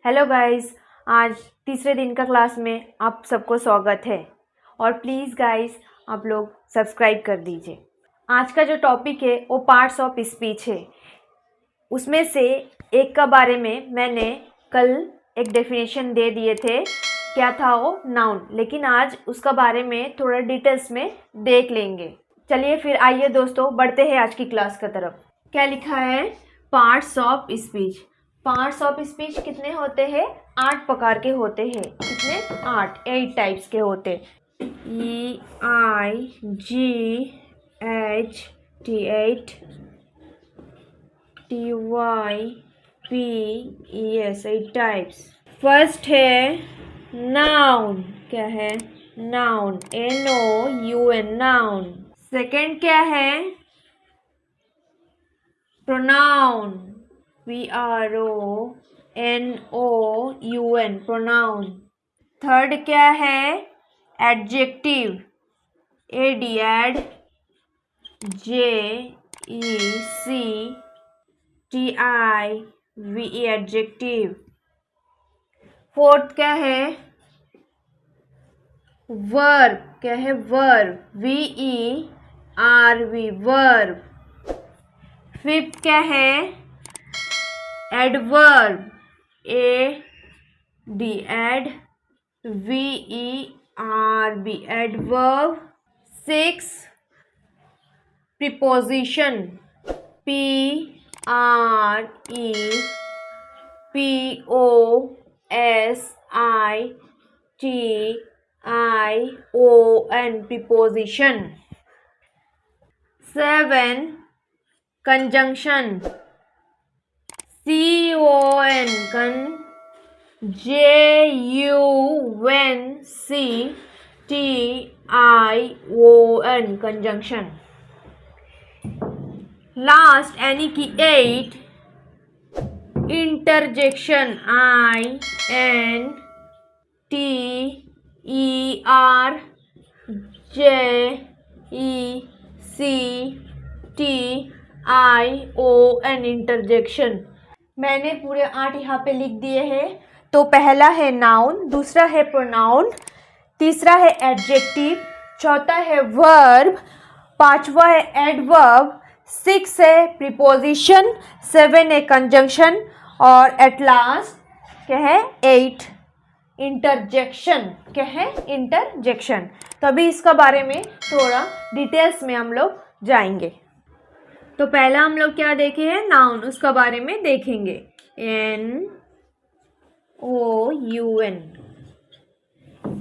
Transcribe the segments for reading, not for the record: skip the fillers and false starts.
Hello guys, आज तीसरे दिन का क्लास में आप सबको स्वागत है। और प्लीज़ गाइस, आप लोग सब्सक्राइब कर दीजिए। आज का जो टॉपिक है वो पार्ट्स ऑफ स्पीच है। उसमें से एक का बारे में मैंने कल एक डेफिनेशन दे दिए थे, क्या था वो, नाउन। लेकिन आज उसका बारे में थोड़ा डिटेल्स में देख लेंगे। चलिए फिर आइए दोस्तों, बढ़ते हैं आज की क्लास की तरफ। क्या लिखा है? Parts of speech. Parts of speech कितने होते हैं? 8 प्रकार के होते हैं। कितने? 8 टाइप्स के होते। EIGHT 8 TYPES 8 types. फर्स्ट है नाउन। क्या है? Noun, NOUN, noun. सेकंड क्या है? Pronoun, PRONOUN, pronoun. थर्ड क्या है? Adjective, AD, JECTIVE, adjective. Fourth क्या है? वर्ब। क्या है? Verb, VERB, verb. फिफ्थ क्या है? Adverb, AD, VERB, adverb. Six, preposition, PREPOSITION, preposition. Seven, conjunction, CON, JUNCTION, conjunction. Last यानी कि 8, इंटरजेक्शन, INTERJECTION, इंटरजेक्शन। मैंने पूरे 8 यहाँ पे लिख दिए हैं। तो पहला है नाउन, दूसरा है प्रोनाउन, तीसरा है एडजेक्टिव, चौथा है वर्ब, पांचवा है एडवर्ब, 6 है प्रीपोजिशन, 7 है कंजंक्शन और एट लास्ट क्या है? 8, इंटरजेक्शन। क्या है? इंटरजेक्शन। तो अभी इसका बारे में थोड़ा डिटेल्स में हम लोग जाएंगे। तो पहला हम लोग क्या देखे हैं? नाउन, उसका बारे में देखेंगे। NOUN।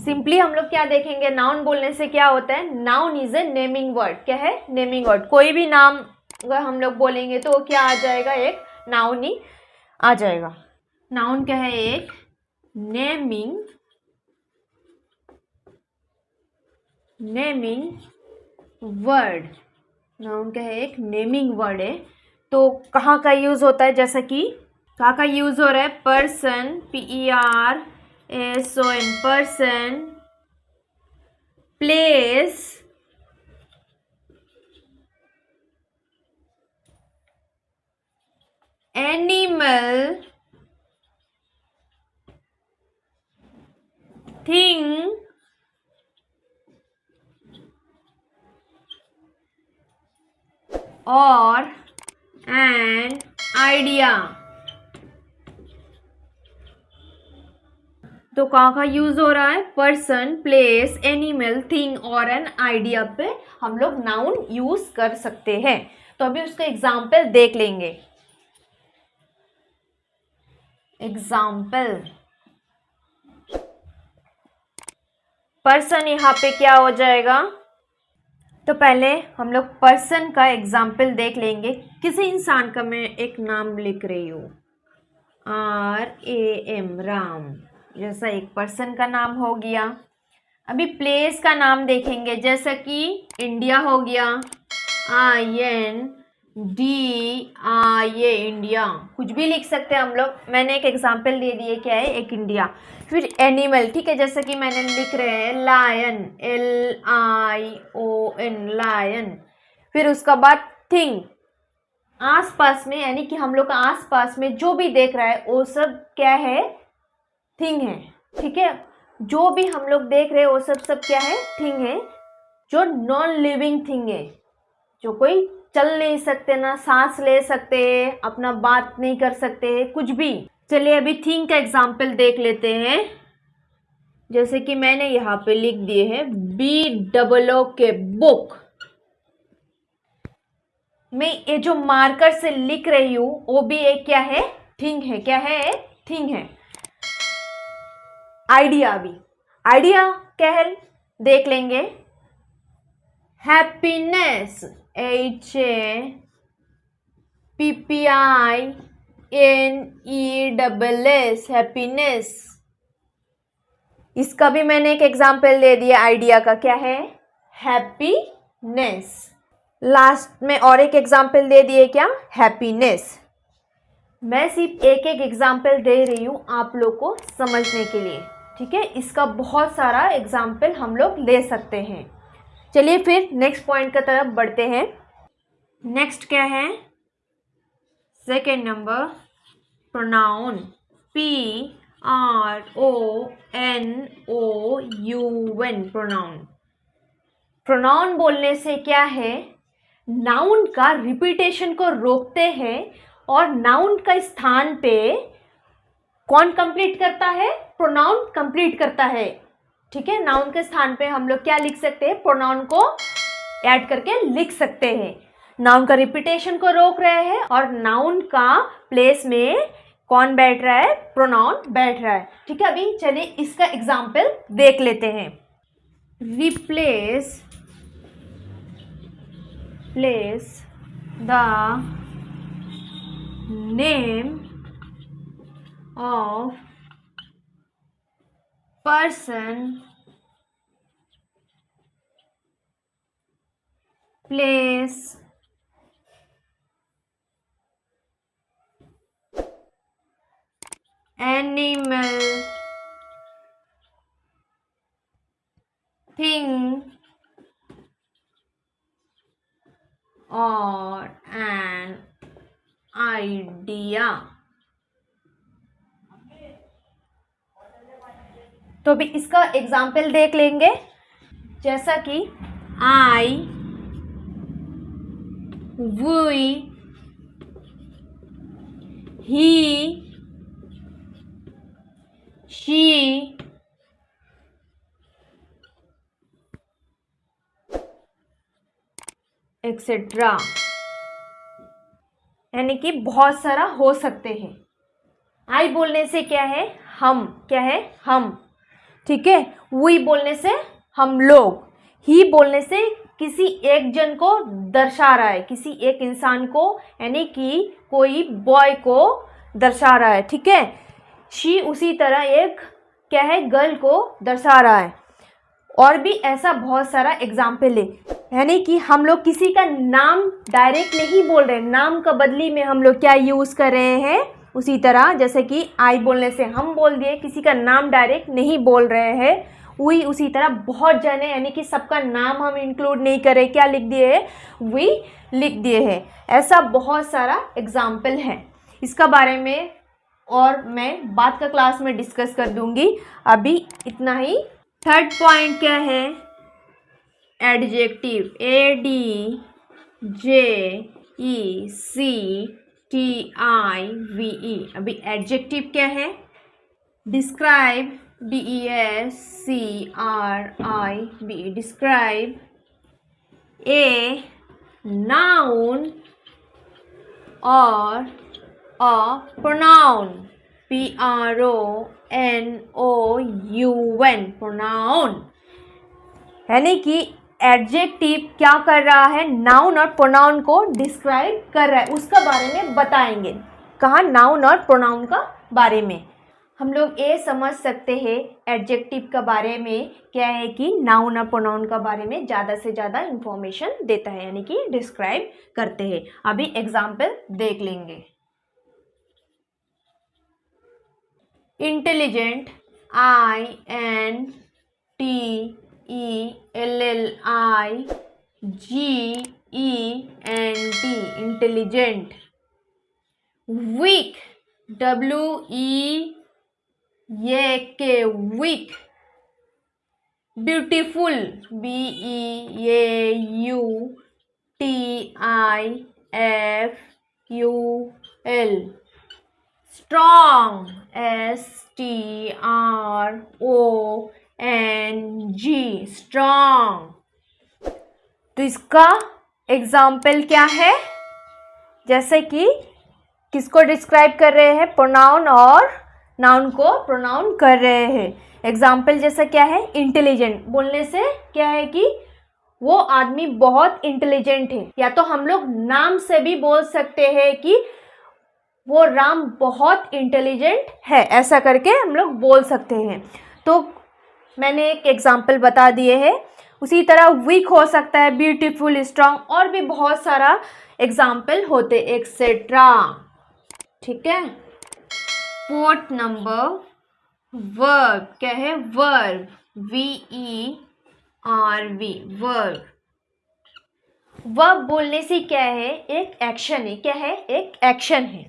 सिंपली हम लोग क्या देखेंगे? नाउन बोलने से क्या होता है? Noun is a naming word. क्या है? Naming word. कोई भी नाम अगर हम लोग बोलेंगे तो क्या आ जाएगा? एक नाउन ही आ जाएगा। नाउन क्या है? एक नेमिंग वर्ड। नाउन क्या है? एक नेमिंग वर्ड है। तो कहाँ का यूज होता है? जैसा कि कहाँ का यूज हो रहा है? Person, PERSON, person. Place, animal, thing, और एन आइडिया। तो कहाँ का यूज हो रहा है? पर्सन, प्लेस, एनिमल, थिंग और एन आइडिया पे हम लोग नाउन यूज कर सकते हैं। तो अभी उसका एग्जाम्पल देख लेंगे। एग्जाम्पल, पर्सन यहाँ पे क्या हो जाएगा? तो पहले हम लोग पर्सन का एग्जाम्पल देख लेंगे। किसी इंसान का मैं एक नाम लिख रही हूँ, RAM, राम, जैसा एक पर्सन का नाम हो गया। अभी प्लेस का नाम देखेंगे, जैसा कि इंडिया हो गया, INDIA, इंडिया। कुछ भी लिख सकते हैं हम लोग। मैंने एक एग्जाम्पल दे दिए, क्या है? एक इंडिया। फिर एनिमल, ठीक है, जैसे कि मैंने लिख रहे हैं लायन, LION, लायन। फिर उसका बाद थिंग, आसपास में, यानी कि हम लोग का आसपास में जो भी देख रहा है वो सब क्या है? थिंग है, ठीक है। जो भी हम लोग देख रहे हैं वो सब क्या है, थिंग है, जो नॉन लिविंग थिंग है, जो कोई चल नहीं सकते, ना सांस ले सकते, अपना बात नहीं कर सकते, कुछ भी। चलिए अभी थिंग का एग्जाम्पल देख लेते हैं। जैसे कि मैंने यहाँ पे लिख दिए हैं BOO के बुक। मैं ये जो मार्कर से लिख रही हूं वो भी एक क्या है, थिंग है। क्या है, थिंग है। आइडिया भी, आइडिया क्या है देख लेंगे। Happiness, HAPPINESS, happiness. इसका भी मैंने एक एग्जाम्पल दे दिया आइडिया का, क्या है, हैप्पीनेस। लास्ट में और एक एग्जाम्पल दे दिए, क्या, हैप्पीनेस। मैं सिर्फ एक एक एग्जाम्पल दे रही हूँ आप लोग को समझने के लिए, ठीक है। इसका बहुत सारा एग्जाम्पल हम लोग ले सकते हैं। चलिए फिर नेक्स्ट पॉइंट की तरफ बढ़ते हैं। नेक्स्ट क्या है, second number, pronoun, PRONOUN, pronoun. Pronoun बोलने से क्या है, नाउन का रिपीटेशन को रोकते हैं और नाउन का स्थान पे कौन कंप्लीट करता है, प्रोनाउन कंप्लीट करता है, ठीक है। नाउन के स्थान पे हम लोग क्या लिख सकते हैं, प्रोनाउन को ऐड करके लिख सकते हैं। नाउन का रिपीटेशन को रोक रहे हैं और नाउन का प्लेस में कौन बैठ रहा है, प्रोनाउन बैठ रहा है, ठीक है। अभी चलिए इसका एग्जाम्पल देख लेते हैं। Replace the name of person, place, animal, thing or an idea। तो भी इसका एग्जाम्पल देख लेंगे। जैसा कि I, we, he, she, etcetera, यानी कि बहुत सारा हो सकते हैं। आई बोलने से क्या है, हम, क्या है, हम, ठीक है। वी बोलने से हम लोग, ही बोलने से किसी एक जन को दर्शा रहा है, किसी एक इंसान को, यानी कि कोई बॉय को दर्शा रहा है, ठीक है। शी उसी तरह एक क्या है, गर्ल को दर्शा रहा है। और भी ऐसा बहुत सारा एग्जाम्पल है, यानी कि हम लोग किसी का नाम डायरेक्ट नहीं बोल रहे, नाम का बदली में हम लोग क्या यूज़ कर रहे हैं, उसी तरह जैसे कि आई बोलने से हम बोल दिए, किसी का नाम डायरेक्ट नहीं बोल रहे हैं। वी उसी तरह बहुत जने, यानी कि सबका नाम हम इंक्लूड नहीं करे, क्या लिख दिए है, वी लिख दिए हैं। ऐसा बहुत सारा एग्जाम्पल है, इसका बारे में और मैं बाद का क्लास में डिस्कस कर दूंगी, अभी इतना ही। थर्ड पॉइंट क्या है, एडजेक्टिव, ADJECTIVE। अभी एडजेक्टिव क्या है, describe, DESCRIBE, describe, a noun और अ प्रोनाउन, PRONOUN, प्रोनाउन। यानी कि एडजेक्टिव क्या कर रहा है, नाउन और प्रोनाउन को डिस्क्राइब कर रहा है, उसका बारे में बताएंगे। कहाँ, नाउन और प्रोनाउन का बारे में। हम लोग ये समझ सकते हैं एडजेक्टिव का बारे में क्या है कि नाउन और प्रोनाउन का बारे में ज़्यादा से ज़्यादा इंफॉर्मेशन देता है, यानी कि डिस्क्राइब करते हैं। अभी एग्जाम्पल देख लेंगे। Intelligent, INTELLIGENT, intelligent. Weak, WEAK, ये के weak, beautiful, BEAUTIFUL, strong, STRONG, strong. तो इसका एग्जाम्पल क्या है? जैसे कि किसको डिस्क्राइब कर रहे हैं? प्रोनाउन और नाउन को प्रोनाउन कर रहे हैं। एग्जाम्पल जैसा क्या है? इंटेलिजेंट बोलने से क्या है कि वो आदमी बहुत इंटेलिजेंट है, या तो हम लोग नाम से भी बोल सकते हैं कि वो राम बहुत इंटेलिजेंट है, ऐसा करके हम लोग बोल सकते हैं। तो मैंने एक एग्जाम्पल बता दिए हैं। उसी तरह वीक हो सकता है, ब्यूटीफुल, स्ट्रांग, और भी बहुत सारा एग्जाम्पल होते एक्सेट्रा। ठीक है। Fourth number, verb. क्या है? Verb, VERB, verb. वर्ब बोलने से क्या है? एक एक्शन है। क्या है? एक एक्शन है।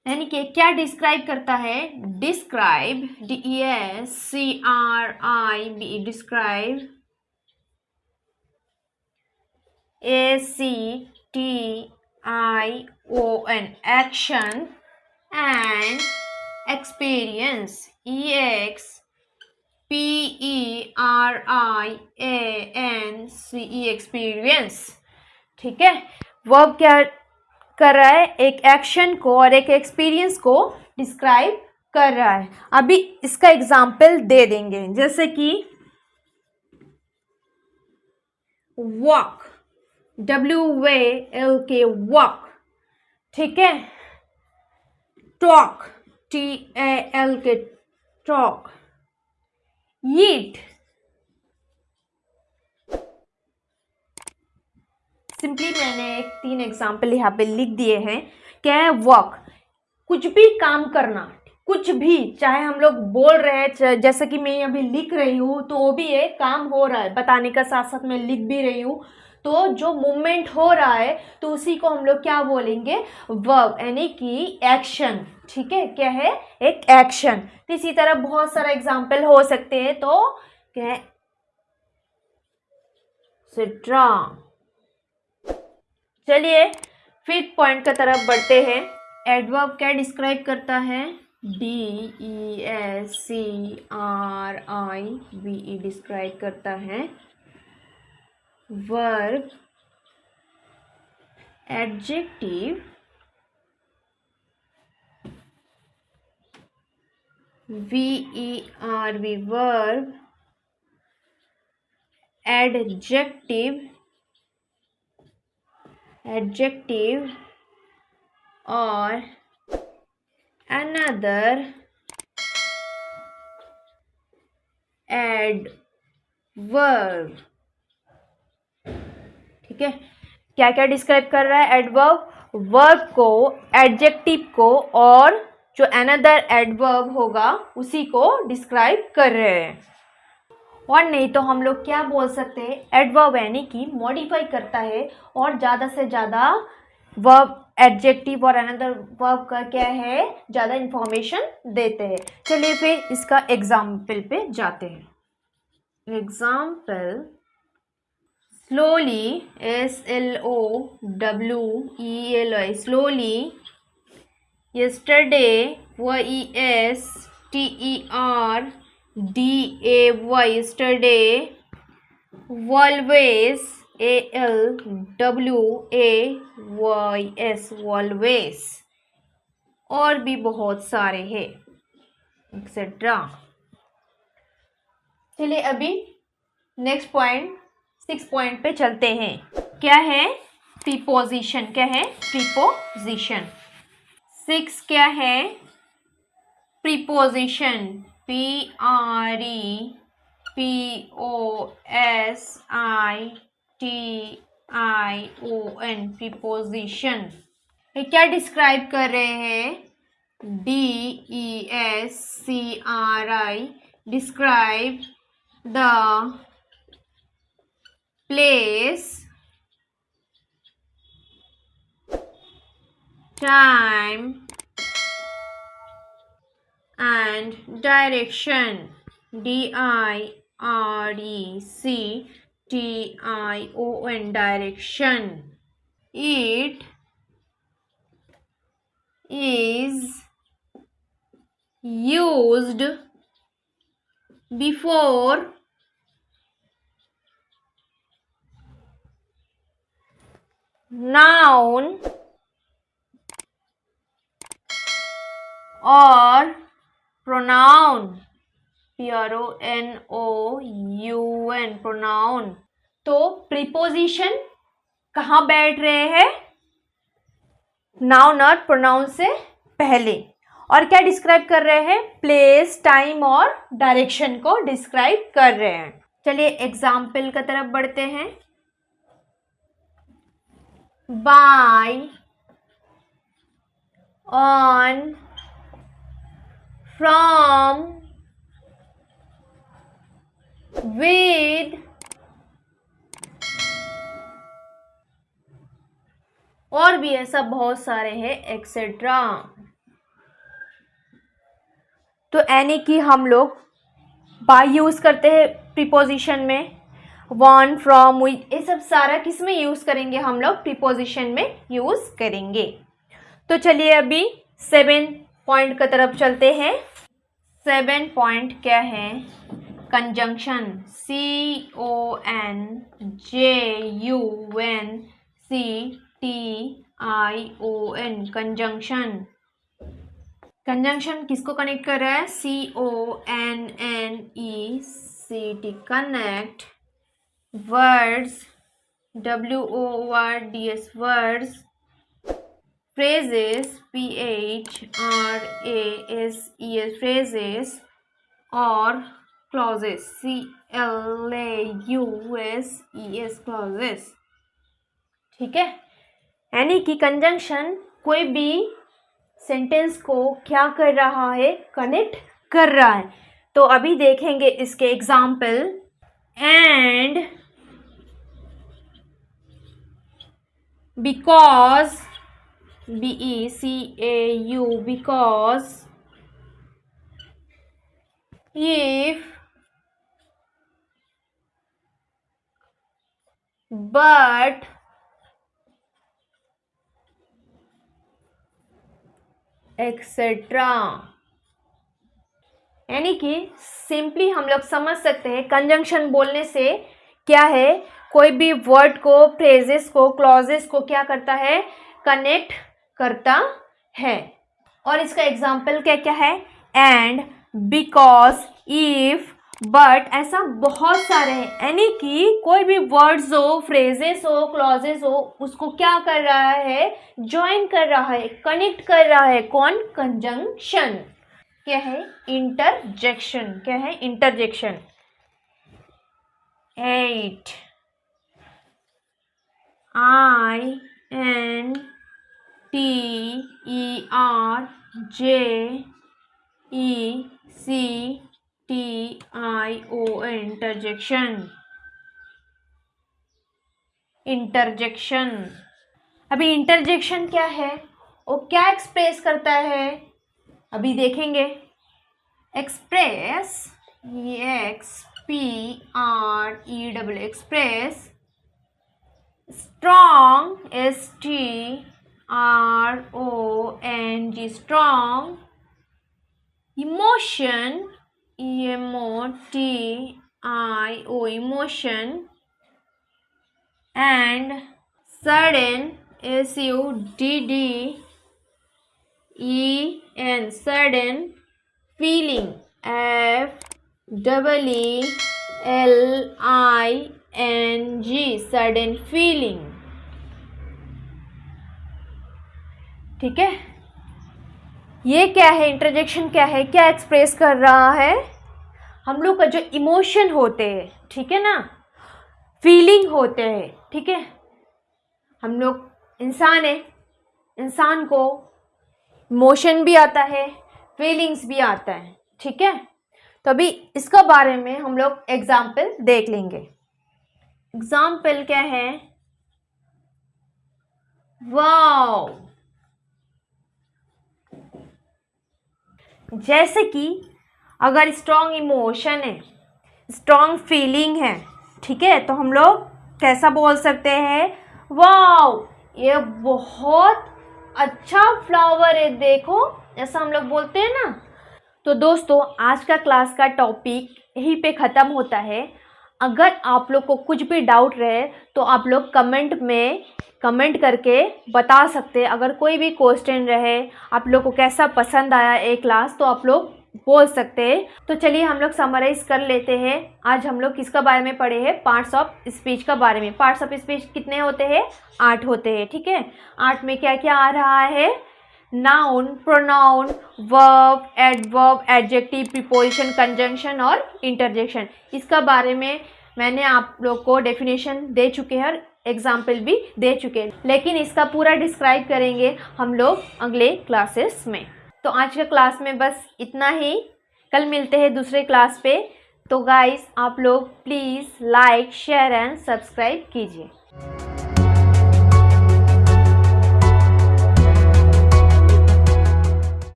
यानी कि क्या डिस्क्राइब करता है? Describe, DESCRIBE, describe, ACTION, action, and experience, EXPERIANCE, experience. ठीक है। वर्ब क्या कर रहा है? एक एक्शन को और एक एक्सपीरियंस को डिस्क्राइब कर रहा है। अभी इसका एग्जाम्पल दे देंगे, जैसे कि वॉक, WALK, वॉक। ठीक है। Talk, TALK, talk. Eat, simply मैंने एक 3 एग्जाम्पल यहाँ पे लिख दिए हैं। क्या है? वॉक, कुछ भी काम करना, कुछ भी, चाहे हम लोग बोल रहे हैं, जैसे कि मैं अभी लिख रही हूँ तो वो भी एक काम हो रहा है, बताने का साथ साथ मैं लिख भी रही हूँ, तो जो मूवमेंट हो रहा है तो उसी को हम लोग क्या बोलेंगे? वर्ब, यानी कि एक्शन। ठीक है। क्या है? एक एक्शन। तो इसी तरह बहुत सारा एग्जाम्पल हो सकते हैं। तो क्या है? स्ट्रॉन्ग। चलिए फिफ्थ पॉइंट की तरफ बढ़ते हैं। एडवर्ब क्या डिस्क्राइब करता है? DESCRIBE, डिस्क्राइब करता है। Verb, adjective, VERB, verb, adjective और another adverb। ठीक है। क्या क्या डिस्क्राइब कर रहा है? एडवर्ब, वर्ब को, एडजेक्टिव को, और जो अनदर एडवर्ब होगा उसी को डिस्क्राइब कर रहे हैं। और नहीं तो हम लोग क्या बोल सकते हैं? एडवर्ब यानी कि मॉडिफाई करता है और ज़्यादा से ज़्यादा वर्ब, एडजेक्टिव और अनदर वर्ब का क्या है? ज़्यादा इंफॉर्मेशन देते हैं। चलिए फिर इसका एग्जाम्पल पे जाते हैं। Example, slowly, SLOWELY, slowly, yesterday, YESTERDAY, yesterday, always, ALWAYS, always, और भी बहुत सारे हैं एक्सेट्रा। चलिए अभी नेक्स्ट पॉइंट, 6 पॉइंट पे चलते हैं। क्या है? प्रीपोजिशन। क्या है? प्रीपोजिशन। 6 क्या है? Preposition, PREPOSITION, preposition. ये क्या डिस्क्राइब कर रहे हैं? DESCRI, describe the place, time and direction. direction, direction. It is used before noun or pronoun. pronoun, pronoun. तो प्रीपोजिशन कहाँ बैठ रहे हैं? नाउन और प्रोनाउन से पहले। और क्या डिस्क्राइब कर रहे हैं? प्लेस, टाइम और डायरेक्शन को डिस्क्राइब कर रहे हैं। चलिए एग्जाम्पल की तरफ बढ़ते हैं। बाय, ऑन, फ्रॉम, विद, और भी ऐसा बहुत सारे हैं एक्सेट्रा। तो यानी कि हम लोग बाय यूज करते हैं प्रीपोजिशन में, वन, फ्रॉम, विद, ये सब सारा किस में यूज करेंगे? हम लोग प्रीपोजिशन में यूज करेंगे। तो चलिए अभी 7 पॉइंट की तरफ चलते हैं। 7 पॉइंट क्या है? Conjunction, CONJUNCTION, conjunction. कंजंक्शन किसको कनेक्ट कर रहा है? CONNECT, connect words, WORDS, words, phrases, PHRASES, phrases, और clauses, CLAUSES, clauses। ठीक है, यानी कि कंजंक्शन कोई भी सेंटेंस को क्या कर रहा है? कनेक्ट कर रहा है। तो अभी देखेंगे इसके example. And, because, BECAU, because, if, but, etcetera. यानी कि सिंपली हम लोग समझ सकते हैं कंजंक्शन बोलने से क्या है? कोई भी वर्ड को, फ्रेजेस को, क्लॉजेस को क्या करता है? कनेक्ट करता है। और इसका एग्जाम्पल क्या क्या है? एंड, बिकॉज, इफ, बट, ऐसा बहुत सारे हैं। यानी कि कोई भी वर्ड्स हो, फ्रेजेस हो, क्लॉजेस हो, उसको क्या कर रहा है? ज्वाइन कर रहा है, कनेक्ट कर रहा है। कौन? कंजंक्शन। क्या है? इंटरजेक्शन। क्या है? इंटरजेक्शन। 8, INTERJECTION, interjection. इंटरजेक्शन। अभी इंटरजेक्शन क्या है? वो क्या एक्सप्रेस करता है? अभी देखेंगे। Express, EXPREW, express, strong, STRONG, strong, emotion, EMOTIO, emotion, and sudden, SUDDEN, sudden, feeling, FEELING, sudden feeling. ठीक है, ये क्या है? इंटरजेक्शन क्या है? क्या एक्सप्रेस कर रहा है? हम लोग का जो इमोशन होते हैं, ठीक है ना, फीलिंग होते हैं, ठीक है। हम लोग इंसान है, इंसान को इमोशन भी आता है, फीलिंग्स भी आता है, ठीक है। तो अभी इसका बारे में हम लोग एग्जाम्पल देख लेंगे। एग्जाम्पल क्या है? वाओ, जैसे कि अगर स्ट्रॉन्ग इमोशन है, स्ट्रॉन्ग फीलिंग है, ठीक है, तो हम लोग कैसा बोल सकते हैं, वाओ ये बहुत अच्छा फ्लावर है देखो, ऐसा हम लोग बोलते हैं ना। तो दोस्तों आज का क्लास का टॉपिक यहीं पे ख़त्म होता है। अगर आप लोग को कुछ भी डाउट रहे तो आप लोग कमेंट में कमेंट करके बता सकते हैं। अगर कोई भी क्वेश्चन रहे, आप लोग को कैसा पसंद आया ये क्लास, तो आप लोग बोल सकते हैं। तो चलिए हम लोग समराइज कर लेते हैं। आज हम लोग किसका बारे में पढ़े हैं, पार्ट्स ऑफ स्पीच का बारे में। पार्ट्स ऑफ स्पीच कितने होते हैं, 8 होते हैं, ठीक है। 8 में क्या क्या आ रहा है, noun, pronoun, verb, adverb, adjective, preposition, conjunction और इंटरजेक्शन। इसका बारे में मैंने आप लोग को डेफिनेशन दे चुके हैं और एग्जाम्पल भी दे चुके हैं, लेकिन इसका पूरा डिस्क्राइब करेंगे हम लोग अगले क्लासेस में। तो आज के क्लास में बस इतना ही, कल मिलते हैं दूसरे क्लास पे। तो गाइस आप लोग please like, share and subscribe कीजिए।